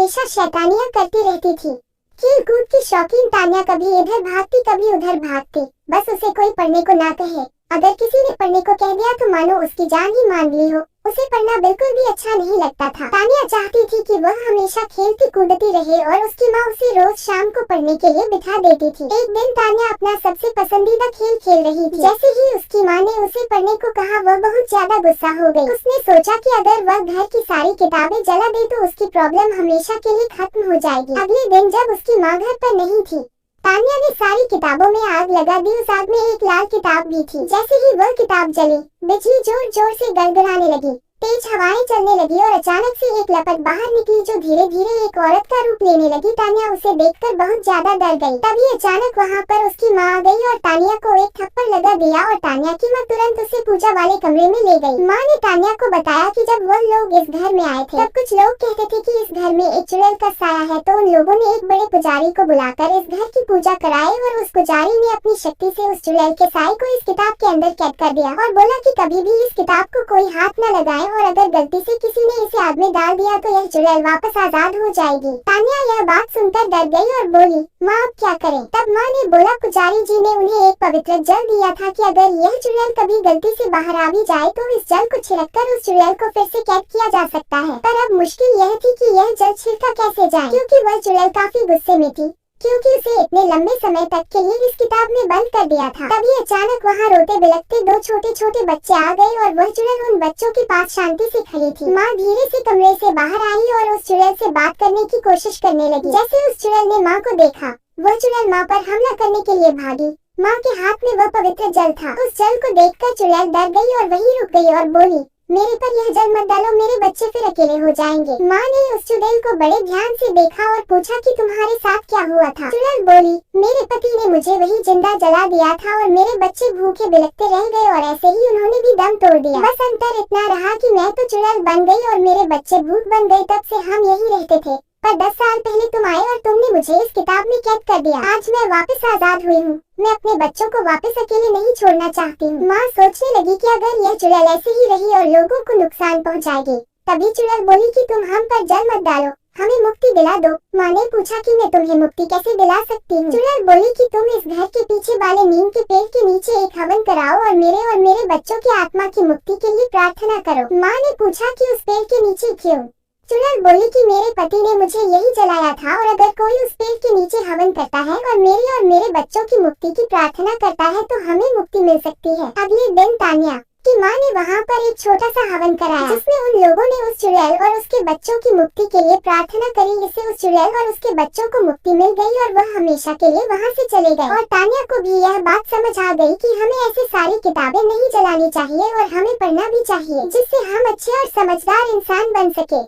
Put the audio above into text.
हमेशा शैतानियां करती रहती थी। खेल कूद की शौकीन तान्या कभी इधर भागती कभी उधर भागती, बस उसे कोई पढ़ने को ना कहे। अगर किसी ने पढ़ने को कह दिया तो मानो उसकी जान ही मान ली हो। उसे पढ़ना बिल्कुल भी अच्छा नहीं लगता था। तान्या चाहती थी कि वह हमेशा खेलती कूदती रहे और उसकी माँ उसे रोज शाम को पढ़ने के लिए बिठा देती थी। एक दिन तान्या अपना सबसे पसंदीदा खेल खेल रही थी। जैसे ही उसकी माँ ने उसे पढ़ने को कहा वह बहुत ज्यादा गुस्सा हो गई। उसने सोचा कि अगर वह घर की सारी किताबें जला दे तो उसकी प्रॉब्लम हमेशा के लिए खत्म हो जाएगी। अगले दिन जब उसकी माँ घर पर नहीं थी, तान्या ने सारी किताबों में आग लगा दी। उस आग में एक लाल किताब भी थी। जैसे ही वह किताब जली, बिजली जोर जोर से गड़गड़ाने लगी, तेज हवाएं चलने लगी और अचानक से एक लपट बाहर निकली जो धीरे धीरे एक औरत का रूप लेने लगी। तान्या उसे देखकर बहुत ज्यादा डर गई। तभी अचानक वहाँ पर उसकी माँ आ गई और तान्या को एक थप्पड़ लगा दिया और तान्या की माँ तुरंत उसे पूजा वाले कमरे में ले गई। माँ ने तान्या को बताया कि जब वह लोग इस घर में आए थे तब कुछ लोग कहते थे कि इस घर में एक चुड़ैल का साया है, तो उन लोगों ने एक बड़े पुजारी को बुलाकर इस घर की पूजा कराई और उस पुजारी ने अपनी शक्ति से उस चुड़ैल के साए को इस किताब के अंदर कैद कर दिया और बोला कि कभी भी इस किताब को कोई हाथ न लगाए और अगर गलती से किसी ने इसे आग में डाल दिया तो यह चुड़ैल वापस आजाद हो जाएगी। तान्या यह बात सुनकर डर गई और बोली, माँ अब क्या करें? तब माँ ने बोला, पुजारी जी ने उन्हें एक पवित्र जल दिया था कि अगर यह चुड़ैल कभी गलती से बाहर आ भी जाए तो इस जल को छिड़ककर उस चुड़ैल को फिर से कैद किया जा सकता है। पर अब मुश्किल यह थी कि यह जल छिड़का कैसे जाए, क्योंकि वह चुड़ैल काफी गुस्से में थी, क्योंकि उसे इतने लंबे समय तक के लिए इस किताब में बंद कर दिया था। तभी अचानक वहाँ रोते बिलखते दो छोटे छोटे बच्चे आ गए और वह चुड़ैल उन बच्चों के पास शांति से खड़ी थी। माँ धीरे से कमरे से बाहर आई और उस चुड़ैल से बात करने की कोशिश करने लगी। जैसे उस चुड़ैल ने माँ को देखा, वह चुड़ैल माँ पर हमला करने के लिए भागी। माँ के हाथ में वह पवित्र जल था। उस जल को देखकर चुड़ैल डर गई और वहीं रुक गई और बोली, मेरे पर यह जल मत डालो, मेरे बच्चे फिर अकेले हो जाएंगे। माँ ने उस चुड़ैल को बड़े ध्यान से देखा और पूछा कि तुम्हारे साथ क्या हुआ था? चुड़ैल बोली, मेरे पति ने मुझे वही जिंदा जला दिया था और मेरे बच्चे भूखे बिलखते रह गए और ऐसे ही उन्होंने भी दम तोड़ दिया। बस अंतर इतना रहा कि मैं तो चुड़ैल बन गई और मेरे बच्चे भूख बन गए। तब से हम यही रहते थे, पर 10 साल पहले तुम आए और तुमने मुझे इस किताब में कैद कर दिया। आज मैं वापस आजाद हुई हूँ। मैं अपने बच्चों को वापस अकेले नहीं छोड़ना चाहती हूँ। माँ सोचने लगी कि अगर यह चुड़ैल ऐसे ही रही और लोगों को नुकसान पहुँचाएगी। तभी चुड़ैल बोली कि तुम हम पर जल मत डालो, हमें मुक्ति दिला दो। माँ ने पूछा कि मैं तुम्हें मुक्ति कैसे दिला सकती हूँ? चुड़ैल बोली कि तुम इस घर के पीछे वाले नीम के पेड़ के नीचे एक हवन कराओ और मेरे बच्चों की आत्मा की मुक्ति के लिए प्रार्थना करो। माँ ने पूछा कि उस पेड़ के नीचे क्यों? चुड़ैल बोली कि मेरे पति ने मुझे यही जलाया था और अगर कोई उस पेड़ के नीचे हवन करता है और मेरे बच्चों की मुक्ति की प्रार्थना करता है तो हमें मुक्ति मिल सकती है। अगले दिन तान्या की माँ ने वहाँ पर एक छोटा सा हवन कराया, जिसमें उन लोगों ने उस चुड़ैल और उसके बच्चों की मुक्ति के लिए प्रार्थना करी। इससे उस चुड़ैल और उसके बच्चों को मुक्ति मिल गई और वह हमेशा के लिए वहाँ से चले गए। और तान्या को भी यह बात समझ आ गई कि हमें ऐसी सारी किताबें नहीं जलानी चाहिए और हमें पढ़ना भी चाहिए, जिससे हम अच्छे और समझदार इंसान बन सके।